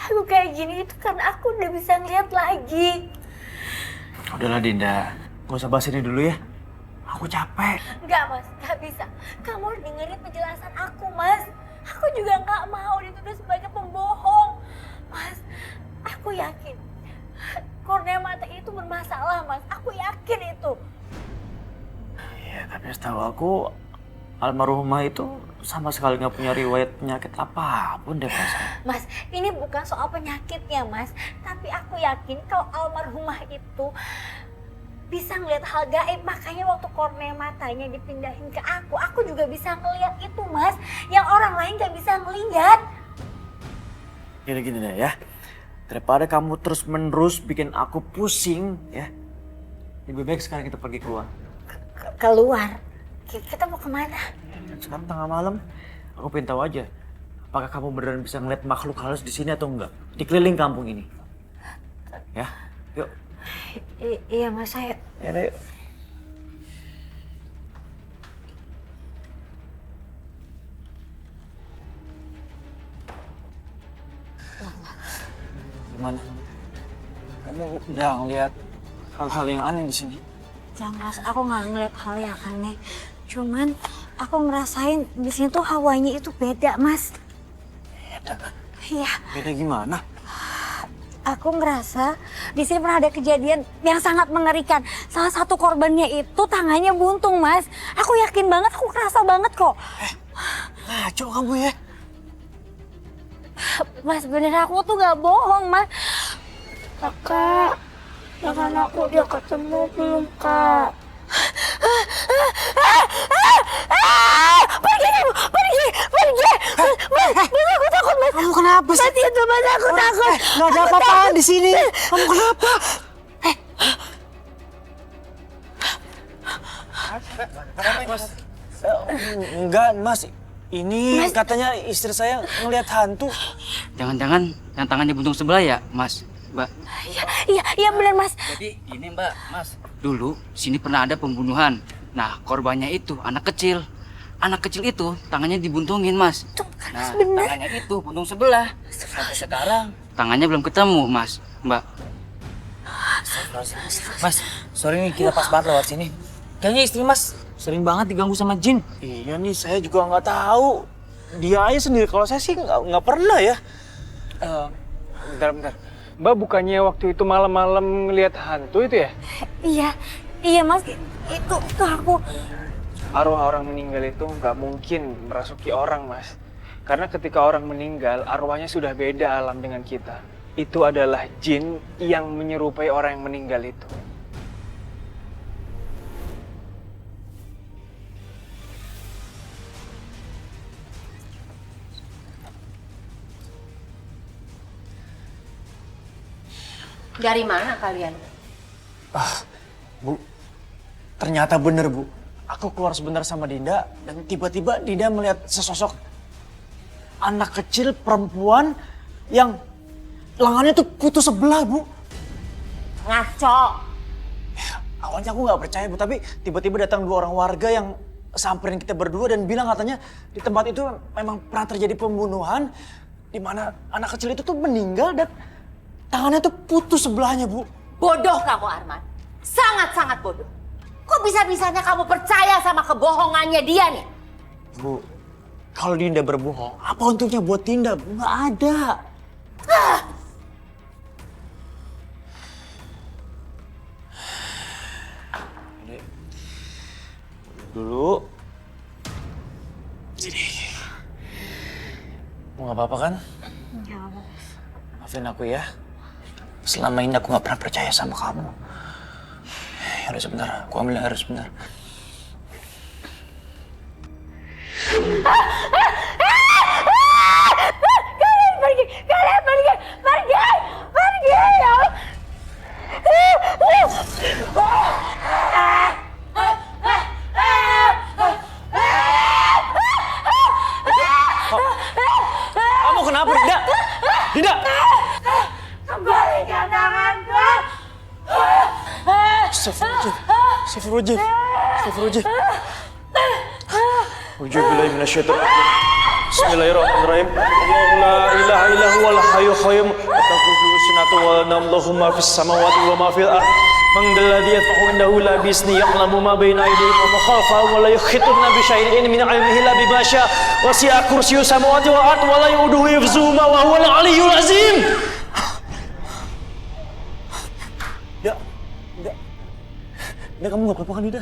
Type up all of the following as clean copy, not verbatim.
Aku kayak gini itu karena aku udah bisa ngeliat lagi. Udahlah Dinda, gak usah bahas ini dulu ya. Aku capek. Enggak mas, gak bisa. Kamu harus dengerin penjelasan aku mas. Aku juga gak mau dituduh sebagai pembohong. Mas, aku yakin kornea mata itu bermasalah mas. Aku yakin itu. Ya tapi setahu aku almarhumah itu sama sekali nggak punya riwayat penyakit apapun deh Mas. Mas, ini bukan soal penyakitnya mas. Tapi aku yakin kalau almarhumah itu bisa ngeliat hal gaib. Makanya waktu kornea matanya dipindahin ke aku juga bisa ngeliat itu mas. Yang orang lain gak bisa ngeliat. Gini deh ya. Daripada kamu terus menerus bikin aku pusing ya. Lebih baik sekarang kita pergi keluar. Keluar? Kita mau kemana? Sekarang tengah malam. Aku pengen tahu aja. Apakah kamu beneran bisa ngeliat makhluk halus di sini atau enggak? Di keliling kampung ini. Ya, yuk. Iya mas, saya. Ya, yuk. Gimana? Kamu udah ngeliat hal-hal yang aneh di sini? Jangan mas, aku nggak ngeliat hal yang aneh. Cuman aku ngerasain di sini tuh hawanya itu beda mas. Beda? Iya. Beda gimana? Aku ngerasa di sini pernah ada kejadian yang sangat mengerikan. Salah satu korbannya itu tangannya buntung mas. Aku yakin banget, aku kerasa banget kok. Ngaco kamu ya? Mas bener aku tuh gak bohong mas. Kakak, dengan aku dia ketemu belum kak? Pergi kamu, pergi. Mas, aku takut mas. Kamu kenapa sih? Mati itu mas, aku takut. Nggak ada apa-apaan di sini. Kamu kenapa? Mas, enggak mas. Ini Mas. katanya istri saya ngelihat hantu. Jangan-jangan yang tangannya buntung sebelah ya, Mas, Mbak? Iya bener mas. Jadi gini Mbak, Mas. Dulu sini pernah ada pembunuhan. Nah, korbannya itu anak kecil. Anak kecil itu tangannya dibuntungin, Mas. Tuh kan Nah, mas bener. tangannya itu buntung sebelah. Sampai sekarang tangannya belum ketemu, Mas, Mbak. Mas, sorry nih kita pas banget lewat sini. Kayaknya istri Mas sering banget diganggu sama jin. Iya nih, saya juga nggak tahu. Dia aja sendiri. Kalau saya sih nggak pernah ya. Bentar. Mbak bukannya waktu itu malam-malam ngelihat hantu itu ya? Iya mas, itu aku. Arwah orang meninggal itu nggak mungkin merasuki orang, Mas. Karena ketika orang meninggal, arwahnya sudah beda alam dengan kita. Itu adalah jin yang menyerupai orang yang meninggal itu. Dari mana kalian? Bu, ternyata bener Bu. Aku keluar sebentar sama Dinda dan tiba-tiba Dinda melihat sesosok anak kecil perempuan yang lengannya tuh putus sebelah Bu. Ngaco. Awalnya aku nggak percaya Bu, tapi tiba-tiba datang dua orang warga yang samperin kita berdua dan bilang katanya di tempat itu memang pernah terjadi pembunuhan di mana anak kecil itu tuh meninggal dan tangannya tuh putus sebelahnya Bu. Bodoh kamu Arman. Sangat-sangat bodoh. Kok bisa-bisanya kamu percaya sama kebohongannya dia nih? Bu, kalau Dinda berbohong, apa untungnya buat Dinda? Bu, nggak ada. Dulu. Sini. Mau nggak apa-apa kan? Enggak apa. Maafin aku ya. Selama ini aku nggak pernah percaya sama kamu. Ya udah sebentar, aku ambil air sebentar. Kalian pergi ya. Kamu kenapa, Dinda? Dinda! Kembalikan tanganku. Astagfirullahaladzim. Astagfirullahaladzim. Astagfirullahaladzim. Auzubillahi minasyaitonir rajim. Bismillahirrahmanirrahim. La ilaha illa huwal hayyul qayyum. Ta'khudhuhu sinatun wa nawm, lahu ma fis samawati wa ma fil ardh. Man dzalladzi yashfa'u indahu illa bi'idznihi, ya'lamu ma baina aydihim wa ma khalfahum wa la yuhituna bi syai'in min 'ilmihi illa bima syaa'. Wasi'a kursiyyuhu samawati wal ardh wa la ya'uduhu hifdzuhuma wa huwal 'aliyyul 'azim. Dinda, kamu nggak apa-apa kan, Dinda?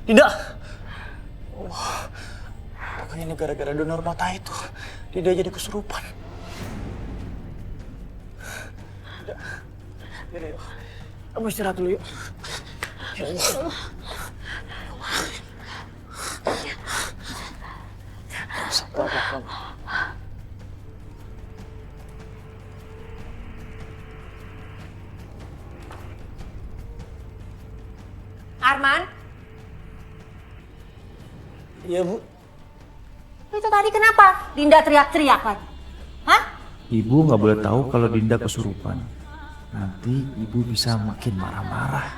Dinda! Pokoknya ini gara-gara donor mata itu. Dinda jadi kesurupan. Dinda, yuk. Kamu istirahat dulu yuk. Ya Allah. Sabar, pelan. Arman, Iya, Bu. itu tadi kenapa Dinda teriak-teriak lagi? Hah? Ibu nggak boleh tahu kalau Dinda kesurupan. Nanti ibu bisa makin marah-marah.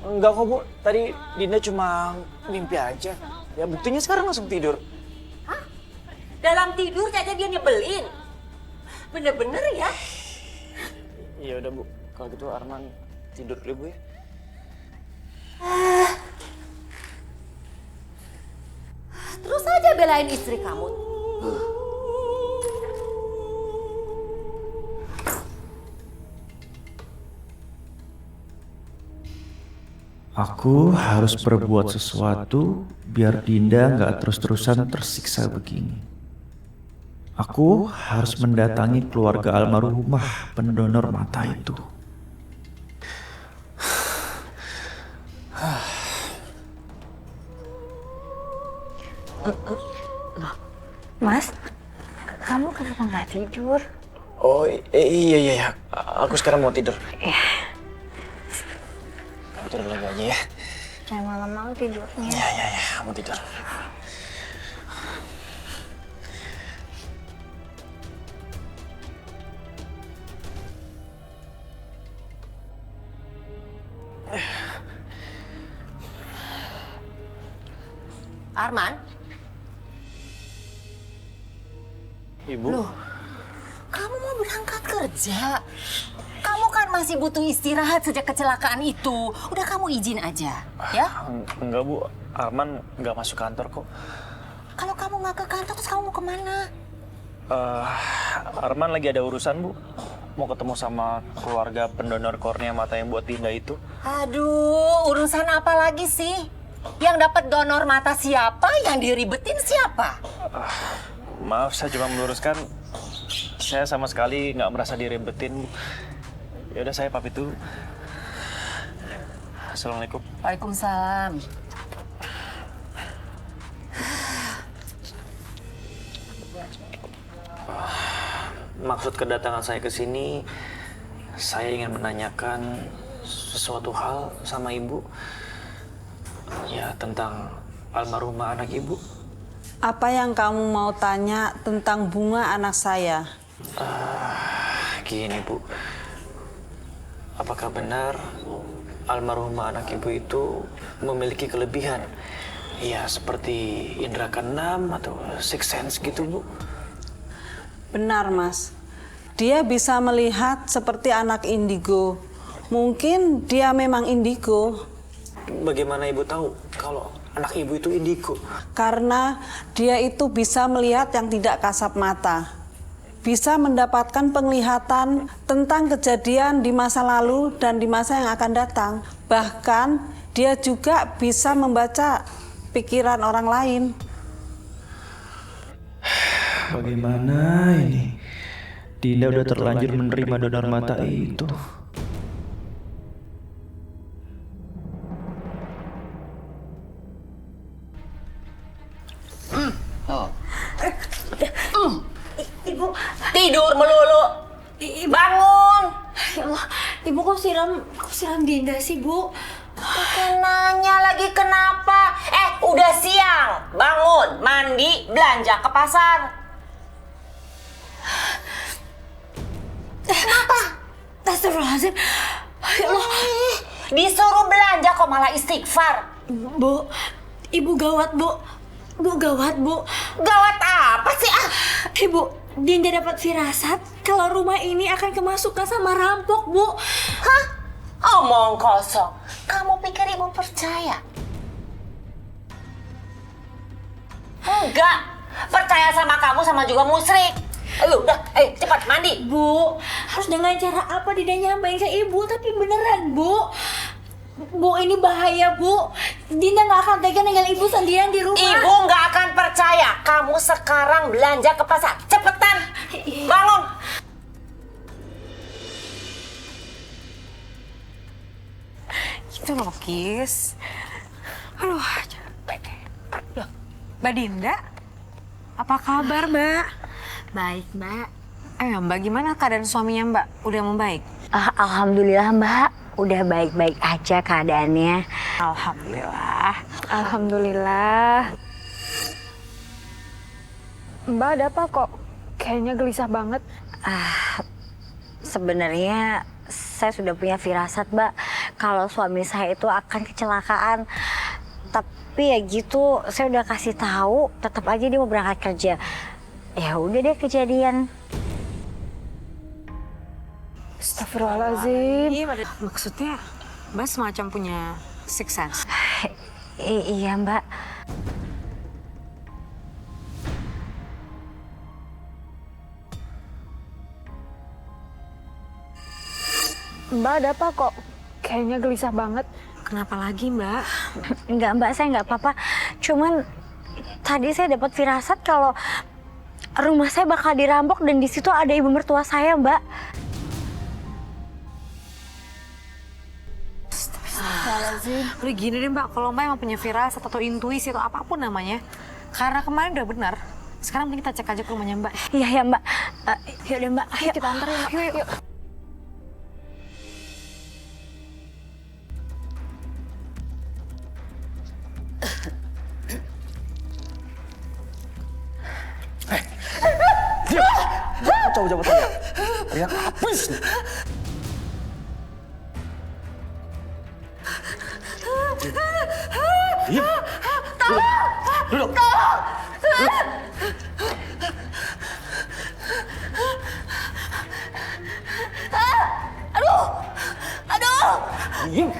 Enggak kok, Bu. Tadi Dinda cuma mimpi aja. Ya buktinya sekarang langsung tidur. Hah? Dalam tidur aja dia nyebelin. Bener-bener ya? Iya udah, Bu. Kalau gitu Arman tidur dulu, Bu ya. Terus aja belain istri kamu. Aku harus berbuat sesuatu biar Dinda nggak terus-terusan tersiksa begini. Aku harus mendatangi keluarga almarhumah pendonor mata itu. Mas, kamu kenapa nggak tidur? Oh iya. Aku sekarang mau tidur. Kamu tidur lagi aja ya. Jangan malam-malam tidurnya. Ya. Kamu tidur. Arman, Ibu. loh, kamu mau berangkat kerja? Kamu kan masih butuh istirahat sejak kecelakaan itu. Udah kamu izin aja, ya? Enggak, Bu. Arman nggak masuk kantor kok. Kalau kamu nggak ke kantor, terus kamu mau kemana? Arman lagi ada urusan, Bu. Mau ketemu sama keluarga pendonor kornea mata yang buat Dinda itu. Aduh, urusan apa lagi sih? Yang dapat donor mata siapa? Yang diribetin siapa? Maaf, saya cuma meluruskan. Saya sama sekali nggak merasa diribetin, Bu. Ya udah, saya pamit dulu. Assalamualaikum. Waalaikumsalam. Maksud kedatangan saya ke sini, saya ingin menanyakan sesuatu hal sama Ibu. Ya, tentang almarhumah anak Ibu. Apa yang kamu mau tanya tentang Bunga anak saya? Gini, Bu. Apakah benar almarhumah anak Ibu itu memiliki kelebihan? Ya, seperti indera keenam atau sixth sense gitu, Bu. Benar, Mas. Dia bisa melihat seperti anak indigo. Mungkin dia memang indigo. Bagaimana Ibu tahu kalau anak Ibu itu indigo? Karena dia itu bisa melihat yang tidak kasat mata. Bisa mendapatkan penglihatan tentang kejadian di masa lalu dan di masa yang akan datang. Bahkan dia juga bisa membaca pikiran orang lain. Bagaimana ini? Dinda udah terlanjur menerima donor mata itu. Ibu tidur melulu. Bangun. Ya Allah, Ibu kok siram Dinda sih, Bu? Pakai nanya lagi kenapa? Udah siang. Bangun, mandi, belanja ke pasar. Kenapa? Astagfirullahaladzim. Ya Allah. Disuruh belanja kok malah istighfar. Bu, Ibu gawat, Bu. Bu, gawat, Bu. Gawat apa sih ah? Ibu, Dinda dapat firasat kalau rumah ini akan kemasukan sama rampok, Bu. Hah? Omong kosong. Kamu pikir ibu percaya? Enggak. Percaya sama kamu sama juga musrik. Ayo udah, cepat mandi. Bu, harus dengan cara apa Dinda nyampein ke Ibu? Tapi beneran, Bu. Bu, ini bahaya, Bu. Dinda nggak akan tega ninggal Ibu sendirian di rumah. Ibu nggak akan percaya. Kamu sekarang belanja ke pasar. Cepetan. Bangun. Itu loh, Kis. Aduh, capek deh. Loh, Mbak Dinda? Apa kabar, Mbak? Baik, Mbak. Mbak, gimana keadaan suaminya, Mbak? Udah membaik? Alhamdulillah, Mbak. Udah baik-baik aja keadaannya. Alhamdulillah. Alhamdulillah. Mbak, ada apa kok? Kayaknya gelisah banget. Sebenarnya saya sudah punya firasat, Mbak, kalau suami saya itu akan kecelakaan. Tapi ya gitu, saya udah kasih tahu, tetap aja dia mau berangkat kerja. Ya udah deh kejadian. Astagfirullahaladzim. Maksudnya Mbak semacam punya sixth sense? Iya, Mbak. Mbak, ada apa kok? Kayaknya gelisah banget. Kenapa lagi, Mbak? Enggak, Mbak, saya enggak apa-apa. Cuman tadi saya dapat firasat kalau rumah saya bakal dirampok dan di situ ada ibu mertua saya, Mbak. Udah gini deh, Mbak, kalau Mbak emang punya firasat atau intuisi atau apapun namanya, karena kemarin udah benar, sekarang mending kita cek aja ke rumahnya Mbak. Iya, ya, Mbak. Yaudah, Mbak. Ayo Kita anterin, Mbak. Yuk. Coba tanya. Teriak habis nih. Diam. Duduk. Diam.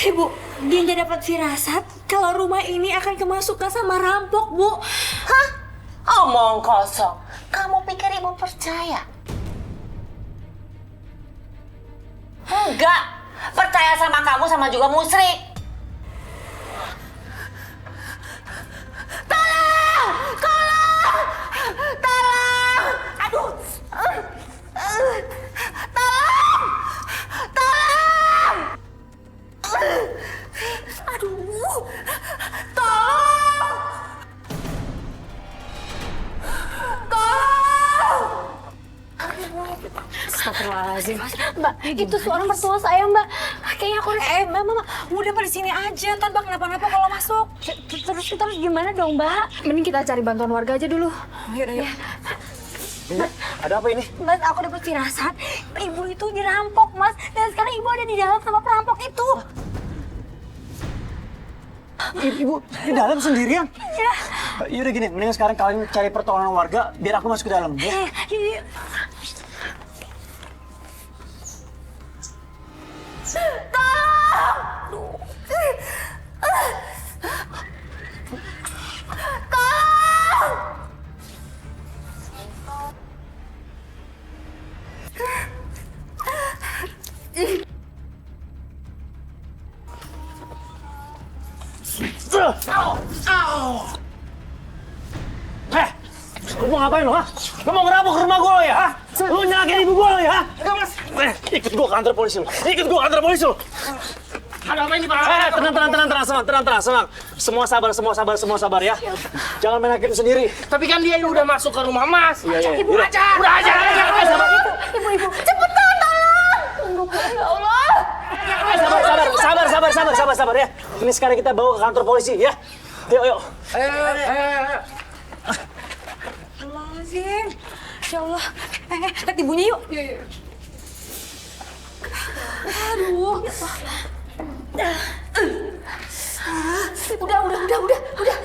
Ibu, Dinda dapat firasat kalau rumah ini akan kemasukan sama rampok, Bu. Hah? Omong kosong. Kamu pikir ibu percaya? Enggak. Percaya sama kamu sama juga musrik. Tolong! Tolong! Tolong! Aduh! Tolong! Tolong! Aduh! Tolong! Astagfirullahaladzim. Mbak, itu suara mertua saya, Mbak. Kayaknya aku Mbak, Mama, udah Mbak di sini aja, ntar Mbak kenapa-napa kalau masuk. terus gimana dong, Mbak? Mending kita cari bantuan warga aja dulu. Yuk. Ada apa ini? Mas, aku dapat firasat. Ibu itu dirampok, Mas. Dan sekarang ibu ada di dalam sama perampok itu. Ibu di dalam sendirian? Iya. Yaudah gini, mending sekarang kalian cari pertolongan warga biar aku masuk ke dalam. Ya? Yuk. Lu mau ngapain lo, ha? Lu mau ngerampok rumah gue lo ya, ha? Lu nyalakin ibu gue lo ya, ha? Ikut gue ke kantor polisi lo. Ikut gue ke kantor polisi lo. Ada apa ini, Pak? Tenang. Semua sabar ya. Jangan main hakim sendiri. Tapi kan dia udah masuk ke rumah Mas. Iya. Ibu aja. Udah aja. Ibu. Cepetan, tolong. Tunggu, ya Allah. Sabar ya. Ini sekarang kita bawa ke kantor polisi ya. Ayo. Ayo. Astagfirullahaladzim. Ya Allah. Lihat ibunya yuk. Aduh. Udah.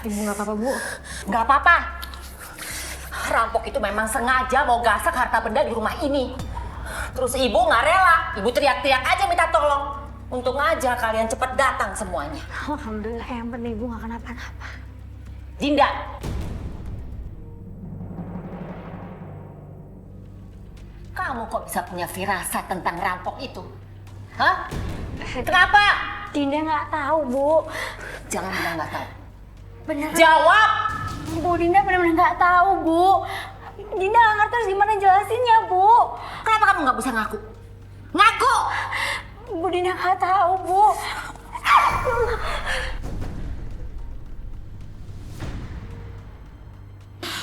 Ibu nggak apa-apa, Bu. Nggak apa-apa. Rampok itu memang sengaja mau gasak harta benda di rumah ini. Terus ibu nggak rela. Ibu teriak-teriak aja minta tolong. Untung aja kalian cepat datang semuanya. Alhamdulillah, yang penting ibu nggak kenapa-napa. Dinda. Kamu kok bisa punya firasat tentang rampok itu? Hah? Kenapa? Dinda nggak tahu, Bu. Jangan bilang nggak tahu. Bener. Jawab! Bu, Dinda benar-benar nggak tahu, Bu. Dinda nggak ngerti harus gimana jelasinnya, Bu. Kenapa kamu nggak bisa ngaku? Ngaku! Bu, Dinda nggak tahu, Bu.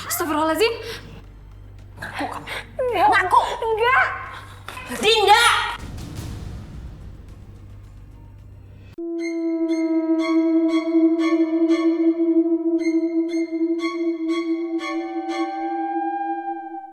Astagfirullahaladzim. Ngaku kamu. Enggak, Ngaku! enggak. Dinda!